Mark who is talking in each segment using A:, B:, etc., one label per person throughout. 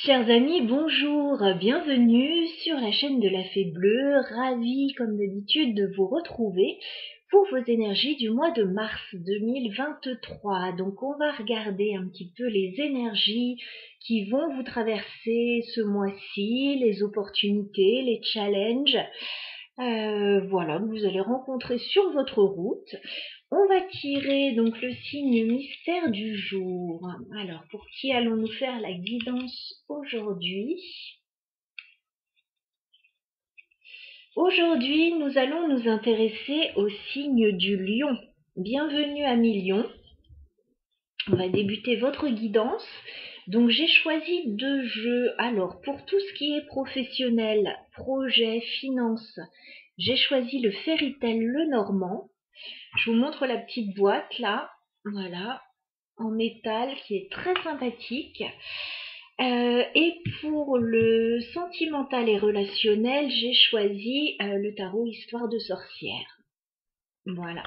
A: Chers amis, bonjour, bienvenue sur la chaîne de la Fée Bleue, ravie comme d'habitude de vous retrouver pour vos énergies du mois de mars 2023. Donc on va regarder un petit peu les énergies qui vont vous traverser ce mois-ci, les opportunités, les challenges, voilà, que vous allez rencontrer sur votre route. On va tirer donc le signe mystère du jour. Alors, pour qui allons-nous faire la guidance aujourd'hui? Aujourd'hui, nous allons nous intéresser au signe du lion. Bienvenue à Lion. On va débuter votre guidance. Donc, j'ai choisi 2 jeux. Alors, pour tout ce qui est professionnel, projet, finance, j'ai choisi le Fairy Tail Lenormand. Je vous montre la petite boîte là, voilà, en métal qui est très sympathique. Et pour le sentimental et relationnel, j'ai choisi le tarot Histoire de sorcière. Voilà,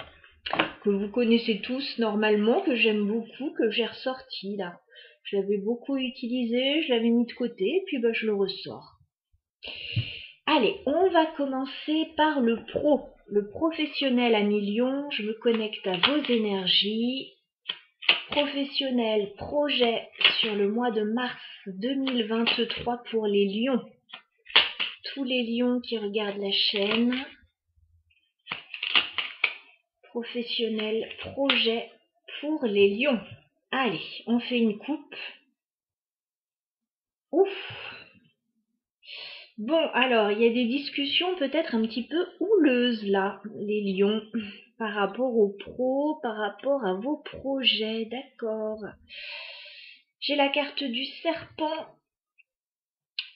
A: que vous connaissez tous normalement, que j'aime beaucoup, que j'ai ressorti là. Je l'avais beaucoup utilisé, je l'avais mis de côté, puis je le ressors. Allez, on va commencer par le pro. Le professionnel à Lion, je me connecte à vos énergies. Professionnel, projet sur le mois de mars 2023 pour les lions. Tous les lions qui regardent la chaîne. Professionnel, projet pour les lions. Allez, on fait une coupe. Ouf! Bon, alors, il y a des discussions peut-être un petit peu houleuses là, les lions, par rapport aux pros, par rapport à vos projets, d'accord. J'ai la carte du serpent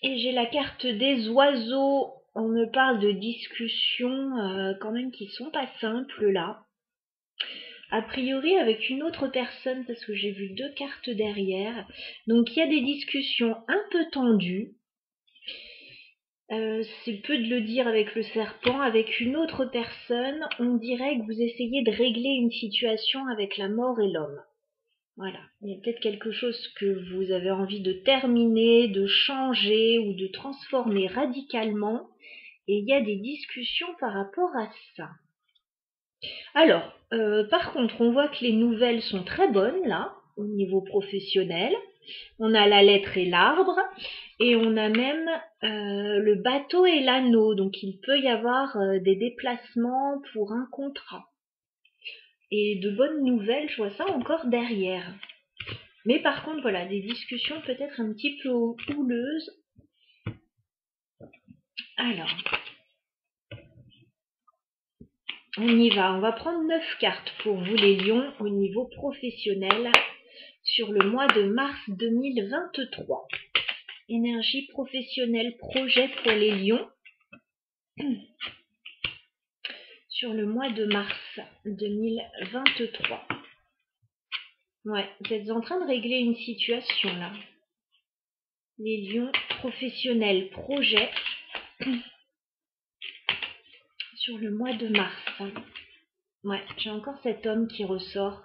A: et j'ai la carte des oiseaux. On me parle de discussions quand même qui sont pas simples là. A priori avec une autre personne parce que j'ai vu 2 cartes derrière. Donc il y a des discussions un peu tendues. C'est peu de le dire avec le serpent. Avec une autre personne, on dirait que vous essayez de régler une situation avec la mort et l'homme. Voilà, il y a peut-être quelque chose que vous avez envie de terminer, de changer ou de transformer radicalement. Et il y a des discussions par rapport à ça. Alors, par contre, on voit que les nouvelles sont très bonnes là, au niveau professionnel. On a la lettre et l'arbre, et on a même le bateau et l'anneau. Donc il peut y avoir des déplacements pour un contrat. Et de bonnes nouvelles, je vois ça encore derrière. Mais par contre, voilà, des discussions peut-être un petit peu houleuses. Alors, on y va. On va prendre 9 cartes pour vous les lions au niveau professionnel sur le mois de mars 2023. Énergie professionnelle, projet pour les lions sur le mois de mars 2023. Ouais, vous êtes en train de régler une situation là. Les lions professionnels, projet sur le mois de mars. Ouais, j'ai encore cet homme qui ressort.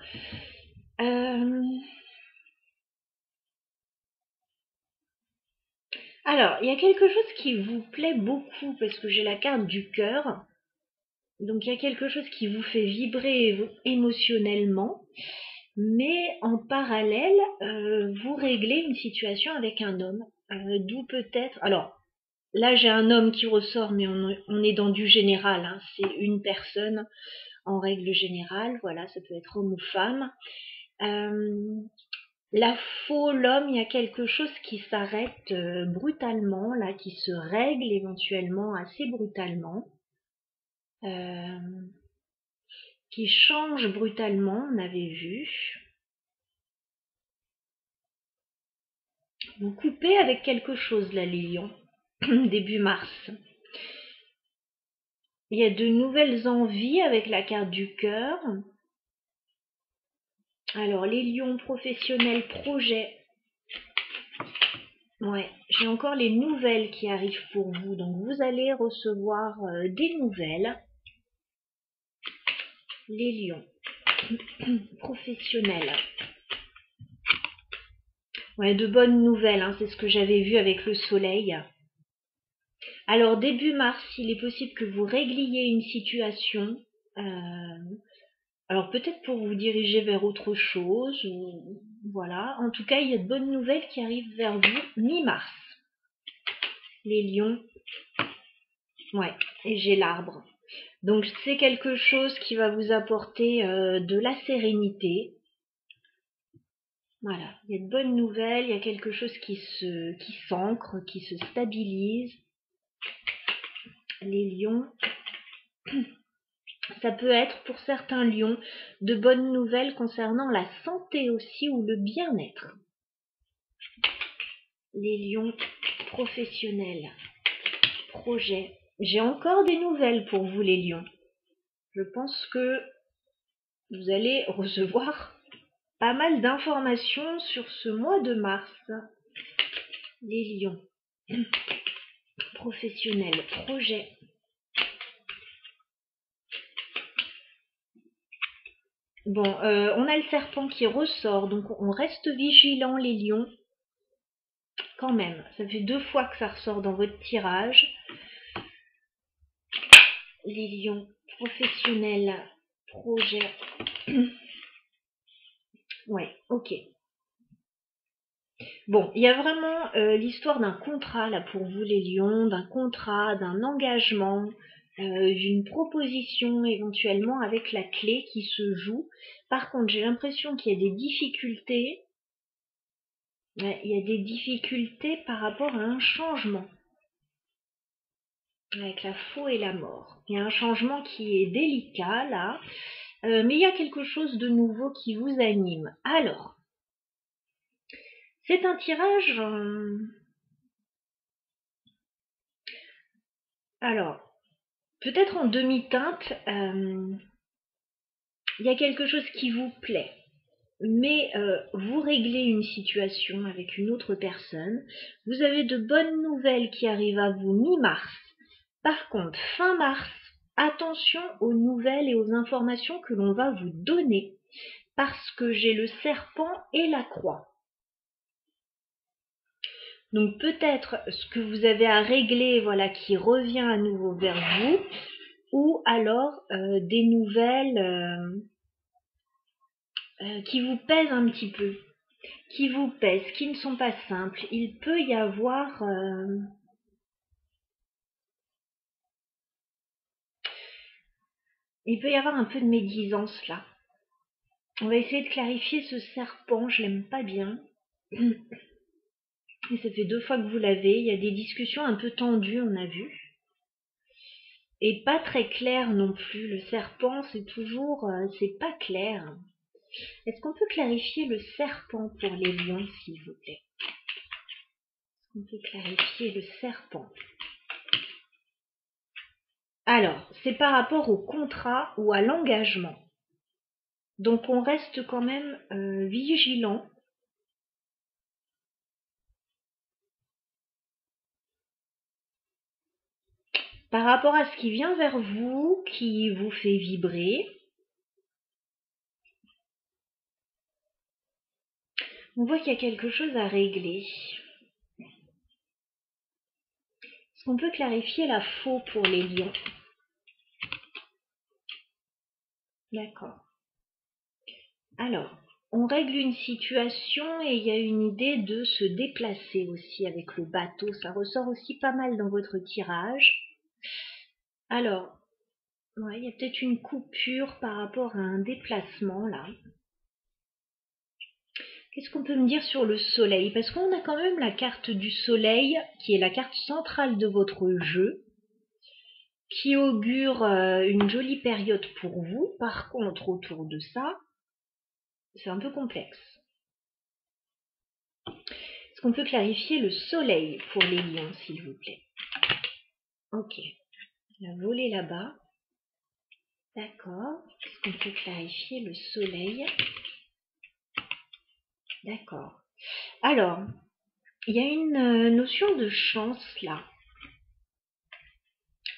A: Alors, il y a quelque chose qui vous plaît beaucoup parce que j'ai la carte du cœur. Donc, il y a quelque chose qui vous fait vibrer émotionnellement. Mais en parallèle, vous réglez une situation avec un homme. D'où peut-être... Alors, là, j'ai un homme qui ressort, mais on est dans du général. Hein. C'est une personne en règle générale. Voilà, ça peut être homme ou femme. La faux, l'homme, il y a quelque chose qui s'arrête brutalement, là, qui se règle éventuellement assez brutalement. Qui change brutalement, on avait vu. Vous coupez avec quelque chose là, les lions, début mars. Il y a de nouvelles envies avec la carte du cœur. Alors, les lions professionnels, projets. Ouais, j'ai encore les nouvelles qui arrivent pour vous. Donc, vous allez recevoir des nouvelles. Les lions professionnels. Ouais, de bonnes nouvelles, hein, c'est ce que j'avais vu avec le soleil. Alors, début mars, il est possible que vous régliez une situation. Alors, peut-être pour vous diriger vers autre chose, ou voilà. En tout cas, il y a de bonnes nouvelles qui arrivent vers vous mi-mars. Les lions. Ouais, et j'ai l'arbre. Donc, c'est quelque chose qui va vous apporter de la sérénité. Voilà, il y a de bonnes nouvelles, il y a quelque chose qui s'ancre, qui se stabilise. Les lions, ça peut être pour certains lions de bonnes nouvelles concernant la santé aussi ou le bien-être. Les lions professionnels, projets. J'ai encore des nouvelles pour vous les lions. Je pense que vous allez recevoir pas mal d'informations sur ce mois de mars. Les lions professionnels, projets. Bon, on a le serpent qui ressort, donc on reste vigilant les lions. Quand même, ça fait 2 fois que ça ressort dans votre tirage. Les lions professionnels, projets. Ouais, ok. Bon, il y a vraiment l'histoire d'un contrat là pour vous les lions, d'un contrat, d'un engagement, d'une proposition éventuellement avec la clé qui se joue. Par contre, j'ai l'impression qu'il y a des difficultés. Ouais, il y a des difficultés par rapport à un changement. Avec la faux et la mort. Il y a un changement qui est délicat là, mais il y a quelque chose de nouveau qui vous anime. Alors, c'est un tirage. Alors, peut-être en demi-teinte, il y a quelque chose qui vous plaît, mais vous réglez une situation avec une autre personne. Vous avez de bonnes nouvelles qui arrivent à vous mi-mars. Par contre, fin mars, attention aux nouvelles et aux informations que l'on va vous donner, parce que j'ai le serpent et la croix. Donc peut-être ce que vous avez à régler, voilà, qui revient à nouveau vers vous, ou alors des nouvelles qui vous pèsent un petit peu, qui vous pèsent, qui ne sont pas simples. Il peut y avoir un peu de médisance là. On va essayer de clarifier ce serpent, je l'aime pas bien. Et ça fait 2 fois que vous l'avez. Il y a des discussions un peu tendues, on a vu. Et pas très claires non plus. Le serpent, c'est toujours... c'est pas clair. Est-ce qu'on peut clarifier le serpent pour les lions, s'il vous plaît? Est-ce qu'on peut clarifier le serpent? Alors, c'est par rapport au contrat ou à l'engagement. Donc, on reste quand même vigilant. Par rapport à ce qui vient vers vous, qui vous fait vibrer. On voit qu'il y a quelque chose à régler. Est-ce qu'on peut clarifier la faux pour les lions? D'accord. Alors, on règle une situation et il y a une idée de se déplacer aussi avec le bateau. Ça ressort aussi pas mal dans votre tirage. Alors, ouais, il y a peut-être une coupure par rapport à un déplacement là. Qu'est-ce qu'on peut me dire sur le soleil? Parce qu'on a quand même la carte du soleil, qui est la carte centrale de votre jeu, qui augure une jolie période pour vous. Par contre, autour de ça, c'est un peu complexe. Est-ce qu'on peut clarifier le soleil pour les lions, s'il vous plaît? Ok. La volée là-bas. D'accord. Est-ce qu'on peut clarifier le soleil? D'accord. Alors, il y a une notion de chance là.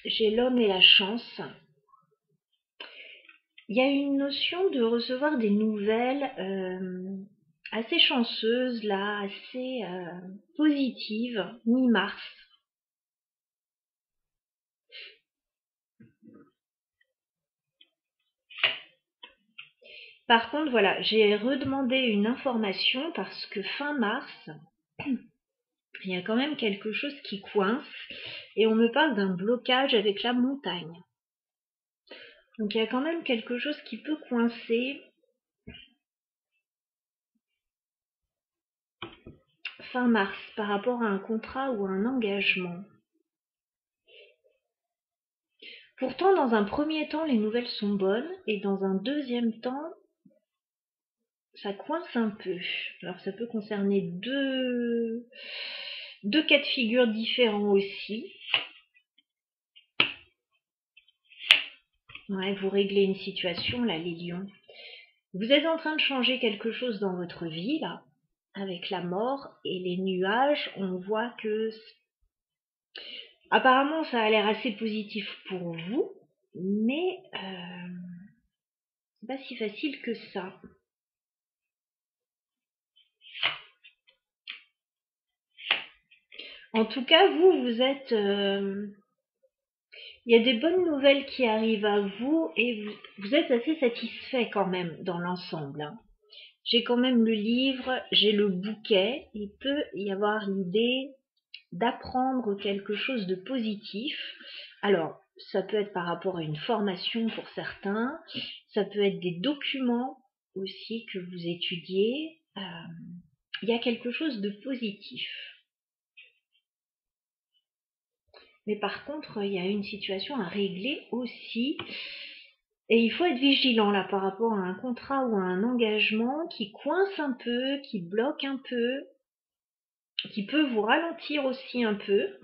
A: J'ai l'homme et la chance. Il y a une notion de recevoir des nouvelles assez chanceuse là, assez positive, mi-mars. Par contre, voilà, j'ai redemandé une information parce que fin mars, il y a quand même quelque chose qui coince et on me parle d'un blocage avec la montagne. Donc il y a quand même quelque chose qui peut coincer fin mars par rapport à un contrat ou à un engagement. Pourtant, dans un premier temps, les nouvelles sont bonnes et dans un deuxième temps, ça coince un peu. Alors ça peut concerner deux cas de figure différents aussi. Ouais, vous réglez une situation là, les lions. Vous êtes en train de changer quelque chose dans votre vie là, avec la mort et les nuages. On voit que apparemment ça a l'air assez positif pour vous, mais c'est pas si facile que ça. En tout cas, vous êtes il y a des bonnes nouvelles qui arrivent à vous et vous êtes assez satisfait quand même dans l'ensemble. Hein. J'ai quand même le livre, j'ai le bouquet. Il peut y avoir l'idée d'apprendre quelque chose de positif. Alors, ça peut être par rapport à une formation pour certains, ça peut être des documents aussi que vous étudiez. Il y a quelque chose de positif. Mais par contre, il y a une situation à régler aussi. Et il faut être vigilant là par rapport à un contrat ou à un engagement qui coince un peu, qui bloque un peu, qui peut vous ralentir aussi un peu.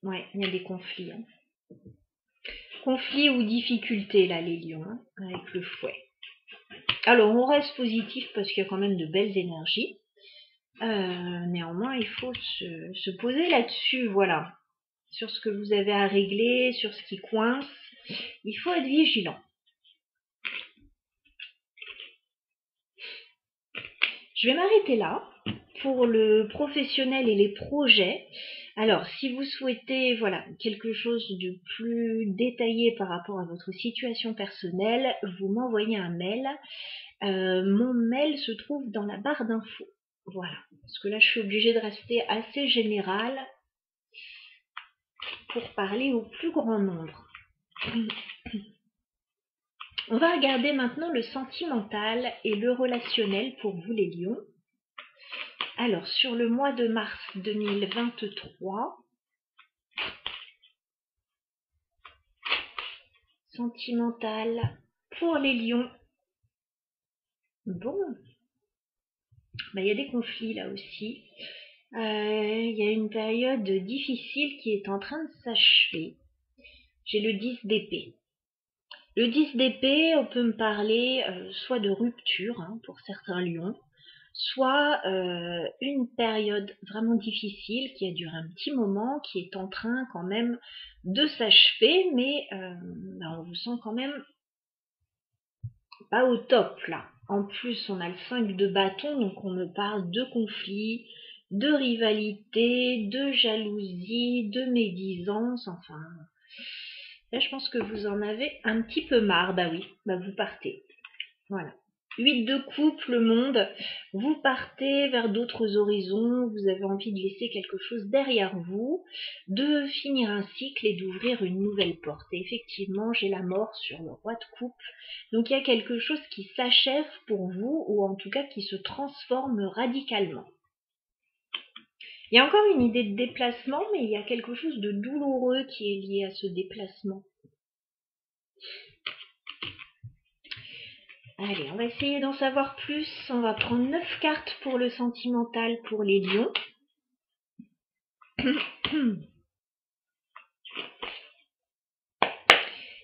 A: Ouais, il y a des conflits. Hein. Conflits ou difficultés là, les lions, hein, avec le fouet. Alors, on reste positif parce qu'il y a quand même de belles énergies. Néanmoins, il faut se poser là-dessus, voilà. Sur ce que vous avez à régler, sur ce qui coince. Il faut être vigilant. Je vais m'arrêter là pour le professionnel et les projets. Alors, si vous souhaitez voilà, quelque chose de plus détaillé par rapport à votre situation personnelle, vous m'envoyez un mail. Mon mail se trouve dans la barre d'infos. Voilà, parce que là, je suis obligée de rester assez générale pour parler au plus grand nombre. On va regarder maintenant le sentimental et le relationnel pour vous les lions. Alors, sur le mois de mars 2023, sentimental pour les lions. Bon, il y a des conflits là aussi. Il y a une période difficile qui est en train de s'achever. J'ai le 10 d'épée. Le 10 d'épée, on peut me parler soit de rupture hein, pour certains lions, soit une période vraiment difficile qui a duré un petit moment, qui est en train quand même de s'achever, mais on vous sent quand même pas au top là. En plus, on a le 5 de bâton, donc on me parle de conflits, de rivalité, de jalousie, de médisance, enfin... Là, je pense que vous en avez un petit peu marre. Bah oui, bah vous partez. Voilà. 8 de coupe, le monde. Vous partez vers d'autres horizons. Vous avez envie de laisser quelque chose derrière vous, de finir un cycle et d'ouvrir une nouvelle porte. Et effectivement, j'ai la mort sur le roi de coupe. Donc il y a quelque chose qui s'achève pour vous, ou en tout cas qui se transforme radicalement. Il y a encore une idée de déplacement, mais il y a quelque chose de douloureux qui est lié à ce déplacement. Allez, on va essayer d'en savoir plus. On va prendre 9 cartes pour le sentimental pour les lions.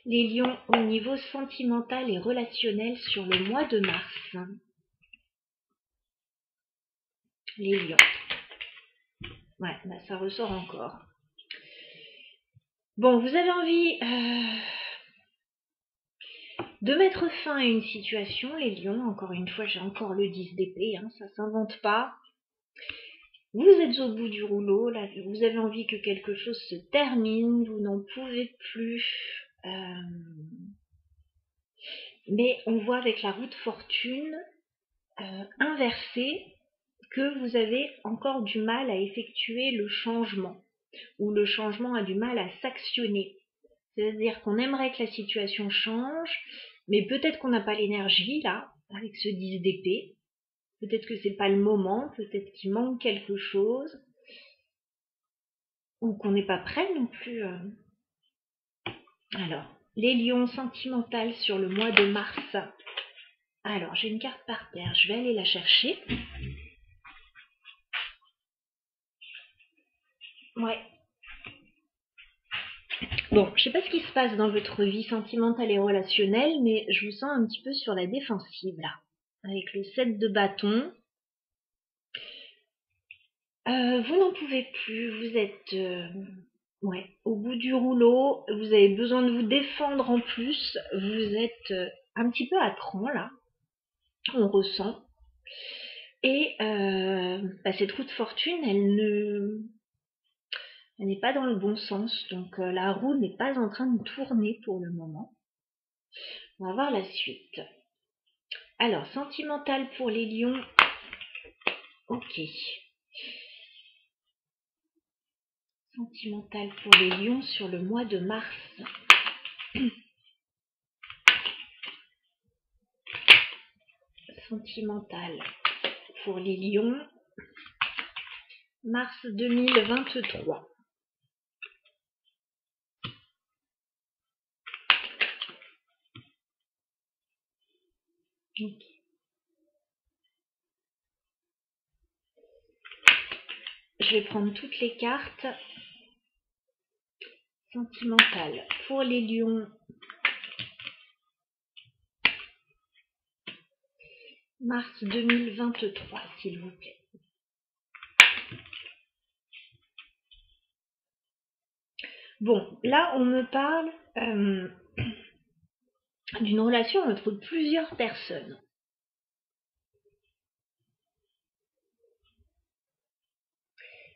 A: Les lions au niveau sentimental et relationnel sur le mois de mars. Les lions. Ouais, ça ressort encore. Bon, vous avez envie de mettre fin à une situation, les lions. Encore une fois, j'ai encore le 10 d'épée, hein, ça s'invente pas. Vous êtes au bout du rouleau, là, vous avez envie que quelque chose se termine, vous n'en pouvez plus. Mais on voit avec la roue de fortune inversée que vous avez encore du mal à effectuer le changement, ou le changement a du mal à s'actionner. C'est-à-dire qu'on aimerait que la situation change, mais peut-être qu'on n'a pas l'énergie là, avec ce 10 d'épée. Peut-être que c'est pas le moment, peut-être qu'il manque quelque chose, ou qu'on n'est pas prêt non plus. Alors, les lions sentimentales sur le mois de mars. Alors, j'ai une carte par terre, je vais aller la chercher. Ouais. Bon, je sais pas ce qui se passe dans votre vie sentimentale et relationnelle, mais je vous sens un petit peu sur la défensive là. Avec le 7 de bâton. Vous n'en pouvez plus, vous êtes au bout du rouleau, vous avez besoin de vous défendre en plus, vous êtes un petit peu à cran là, on ressent. Et cette roue de fortune, elle n'est pas dans le bon sens, donc la roue n'est pas en train de tourner pour le moment. On va voir la suite. Alors, sentimental pour les lions. Ok. Sentimental pour les lions sur le mois de mars. Sentimental pour les lions. Mars 2023. Okay. Je vais prendre toutes les cartes. Sentimentales pour les lions. Mars 2023, s'il vous plaît. Bon, là, on me parle d'une relation entre plusieurs personnes.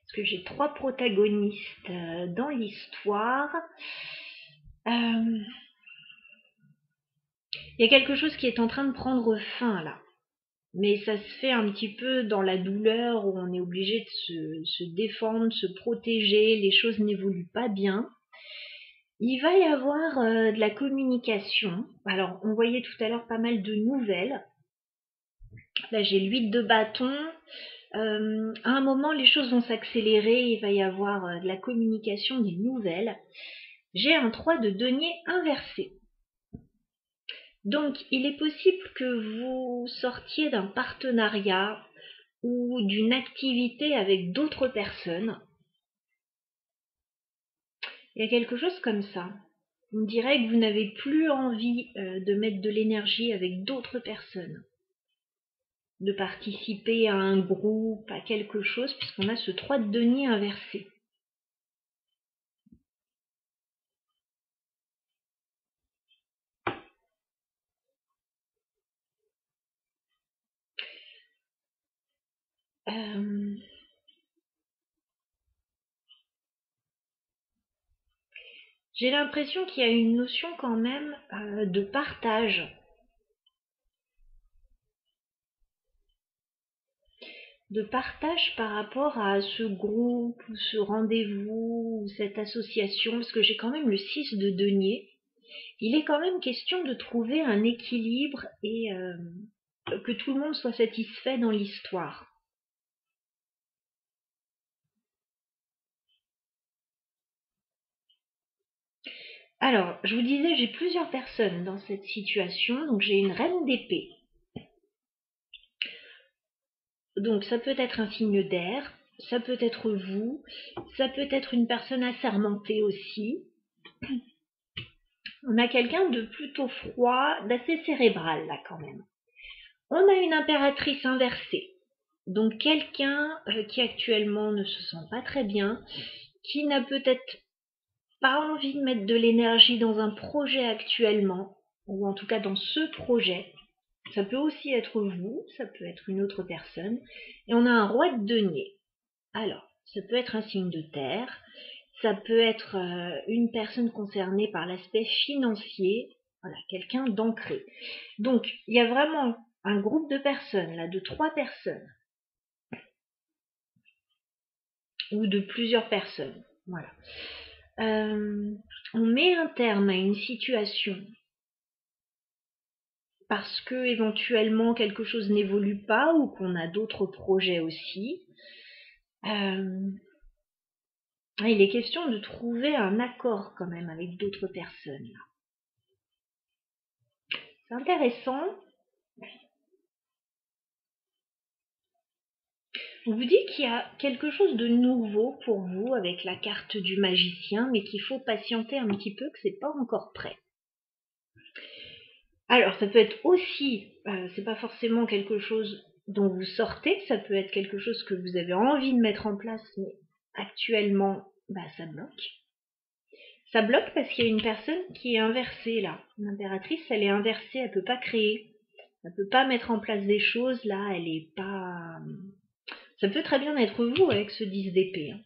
A: Parce que j'ai 3 protagonistes dans l'histoire. Il y a quelque chose qui est en train de prendre fin, là. Mais ça se fait un petit peu dans la douleur où on est obligé de se défendre, de se protéger, les choses n'évoluent pas bien. Il va y avoir de la communication. Alors, on voyait tout à l'heure pas mal de nouvelles. Là, j'ai l'8 de bâton. À un moment, les choses vont s'accélérer. Il va y avoir de la communication, des nouvelles. J'ai un 3 de denier inversé. Donc, il est possible que vous sortiez d'un partenariat ou d'une activité avec d'autres personnes. Il y a quelque chose comme ça. On dirait que vous n'avez plus envie de mettre de l'énergie avec d'autres personnes. De participer à un groupe, à quelque chose, puisqu'on a ce 3 de denier inversé. J'ai l'impression qu'il y a une notion quand même de partage. De partage par rapport à ce groupe, ou ce rendez-vous, ou cette association, parce que j'ai quand même le 6 de denier. Il est quand même question de trouver un équilibre et que tout le monde soit satisfait dans l'histoire. Alors, je vous disais, j'ai plusieurs personnes dans cette situation. Donc, j'ai une reine d'épée. Donc, ça peut être un signe d'air, ça peut être vous, ça peut être une personne assermentée aussi. On a quelqu'un de plutôt froid, d'assez cérébral là quand même. On a une impératrice inversée. Donc, quelqu'un qui actuellement ne se sent pas très bien, qui n'a peut-être pas envie de mettre de l'énergie dans un projet actuellement, ou en tout cas dans ce projet. Ça peut aussi être vous, ça peut être une autre personne. Et on a un roi de denier. Alors, ça peut être un signe de terre, ça peut être une personne concernée par l'aspect financier, voilà, quelqu'un d'ancré. Donc, il y a vraiment un groupe de personnes, là, de 3 personnes, ou de plusieurs personnes, voilà. On met un terme à une situation parce que éventuellement quelque chose n'évolue pas ou qu'on a d'autres projets aussi. Il est question de trouver un accord quand même avec d'autres personnes. C'est intéressant. On vous dit qu'il y a quelque chose de nouveau pour vous avec la carte du magicien, mais qu'il faut patienter un petit peu, que c'est pas encore prêt. Alors, ça peut être aussi, c'est pas forcément quelque chose dont vous sortez, ça peut être quelque chose que vous avez envie de mettre en place, mais actuellement, ça bloque. Ça bloque parce qu'il y a une personne qui est inversée là. L'impératrice, elle est inversée, elle peut pas créer. Elle peut pas mettre en place des choses, là, elle est pas... Ça peut très bien être vous avec ce 10 d'épée. Hein.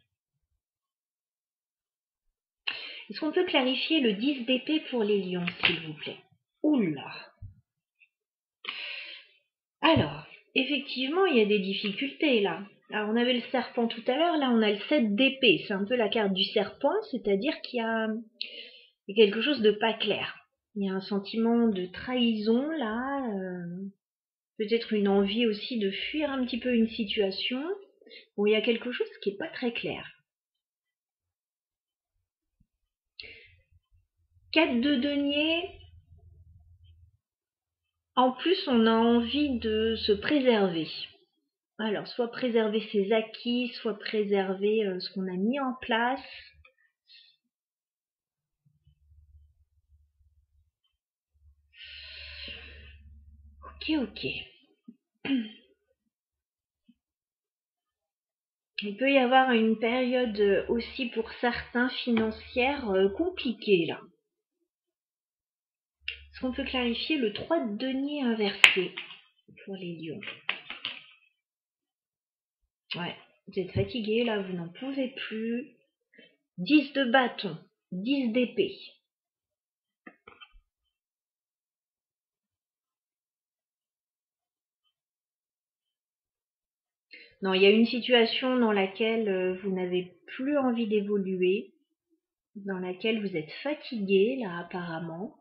A: Est-ce qu'on peut clarifier le 10 d'épée pour les lions, s'il vous plaît? Oula. Alors, effectivement, il y a des difficultés là. Alors, on avait le serpent tout à l'heure, là on a le 7 d'épée. C'est un peu la carte du serpent, c'est-à-dire qu'il y a quelque chose de pas clair. Il y a un sentiment de trahison là, peut-être une envie aussi de fuir un petit peu une situation où il y a quelque chose qui n'est pas très clair. 4 de denier. En plus, on a envie de se préserver. Alors, soit préserver ses acquis, soit préserver ce qu'on a mis en place. Ok. Il peut y avoir une période aussi pour certains financière compliquée là. Est-ce qu'on peut clarifier le 3 de denier inversé pour les lions? Ouais, vous êtes fatigué là, vous n'en pouvez plus. 10 de bâton, 10 d'épée. Non, il y a une situation dans laquelle vous n'avez plus envie d'évoluer, dans laquelle vous êtes fatigué là apparemment.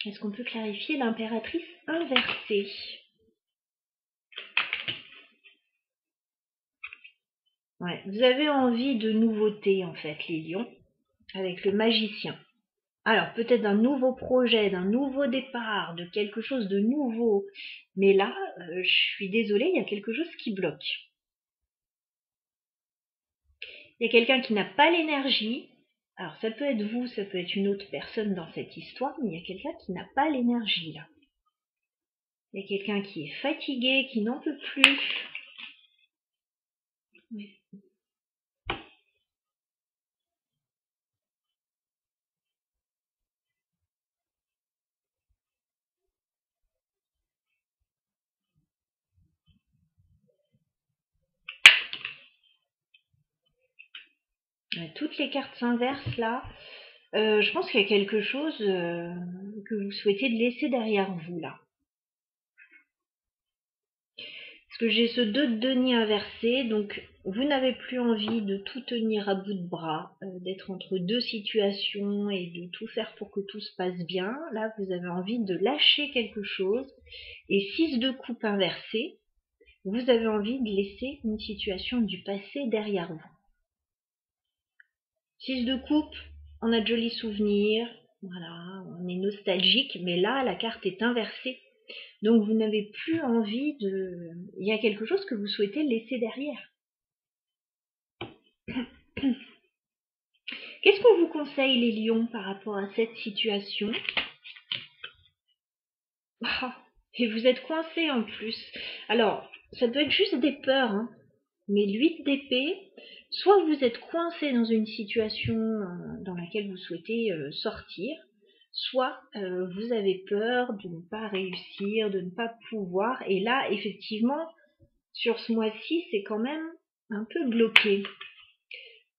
A: Est-ce qu'on peut clarifier l'impératrice inversée? Ouais, vous avez envie de nouveautés en fait, les lions, avec le magicien. Alors peut-être d'un nouveau projet, d'un nouveau départ, de quelque chose de nouveau. Mais là, je suis désolée, il y a quelque chose qui bloque. Il y a quelqu'un qui n'a pas l'énergie. Alors ça peut être vous, ça peut être une autre personne dans cette histoire, mais il y a quelqu'un qui n'a pas l'énergie là. Il y a quelqu'un qui est fatigué, qui n'en peut plus. Oui. Toutes les cartes s'inversent là. Je pense qu'il y a quelque chose que vous souhaitez laisser derrière vous là. Parce que j'ai ce 2 de denier inversé, donc vous n'avez plus envie de tout tenir à bout de bras, d'être entre deux situations et de tout faire pour que tout se passe bien. Là, vous avez envie de lâcher quelque chose. Et 6 de coupe inversé, vous avez envie de laisser une situation du passé derrière vous. 6 de coupe, on a de jolis souvenirs, voilà, on est nostalgique, mais là, la carte est inversée. Donc vous n'avez plus envie de... Il y a quelque chose que vous souhaitez laisser derrière. Qu'est-ce qu'on vous conseille les lions par rapport à cette situation? Et vous êtes coincé en plus. Alors, ça peut être juste des peurs, hein, mais l'8 d'épée, soit vous êtes coincé dans une situation dans laquelle vous souhaitez sortir, soit vous avez peur de ne pas réussir, de ne pas pouvoir. Et là, effectivement, sur ce mois-ci, c'est quand même un peu bloqué.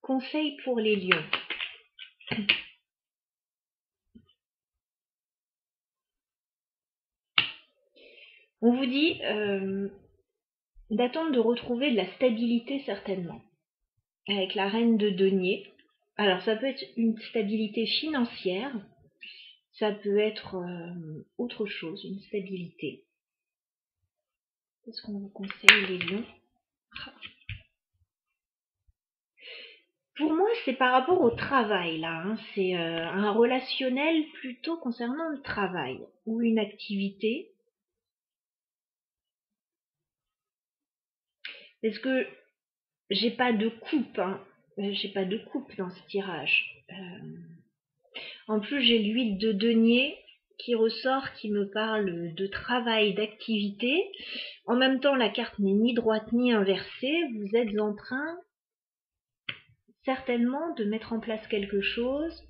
A: Conseil pour les lions. On vous dit d'attendre de retrouver de la stabilité certainement, avec la reine de denier. Alors ça peut être une stabilité financière, ça peut être autre chose, une stabilité. Qu'est-ce qu'on vous conseille les lions? Pour moi, c'est par rapport au travail là, hein. C'est un relationnel plutôt concernant le travail ou une activité. Parce que j'ai pas de coupe, hein. J'ai pas de coupe dans ce tirage. En plus, j'ai l'huile de denier qui ressort, qui me parle de travail, d'activité. En même temps, la carte n'est ni droite ni inversée. Vous êtes en train certainement de mettre en place quelque chose.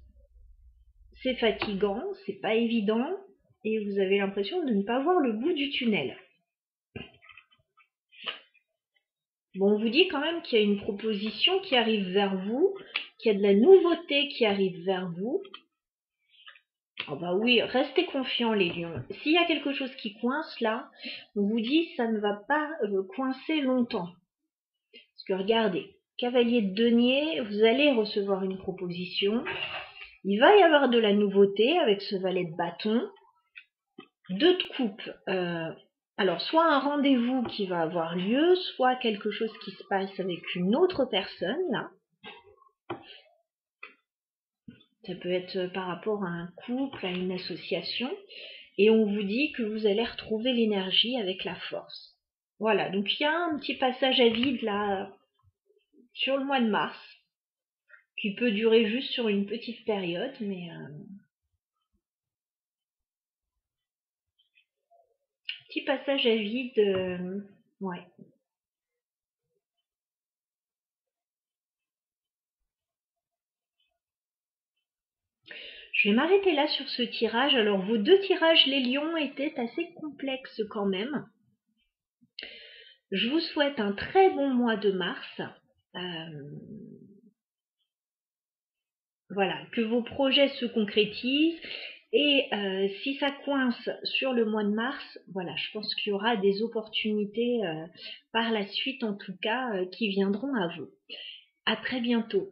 A: C'est fatigant, c'est pas évident, et vous avez l'impression de ne pas voir le bout du tunnel. Bon, on vous dit quand même qu'il y a une proposition qui arrive vers vous, qu'il y a de la nouveauté qui arrive vers vous. Oh bah oui, restez confiants les lions. S'il y a quelque chose qui coince là, on vous dit ça ne va pas coincer longtemps. Parce que regardez, cavalier de denier, vous allez recevoir une proposition. Il va y avoir de la nouveauté avec ce valet de bâton. 2 de coupe. Alors, soit un rendez-vous qui va avoir lieu, soit quelque chose qui se passe avec une autre personne, là. Ça peut être par rapport à un couple, à une association. Et on vous dit que vous allez retrouver l'énergie avec la force. Voilà, donc il y a un petit passage à vide, là, sur le mois de mars, qui peut durer juste sur une petite période, mais... petit passage à vide, ouais. Je vais m'arrêter là sur ce tirage. Alors, vos 2 tirages, les lions, étaient assez complexes quand même. Je vous souhaite un très bon mois de mars. Voilà, que vos projets se concrétisent. Et si ça coince sur le mois de mars, voilà, je pense qu'il y aura des opportunités par la suite, en tout cas, qui viendront à vous. À très bientôt.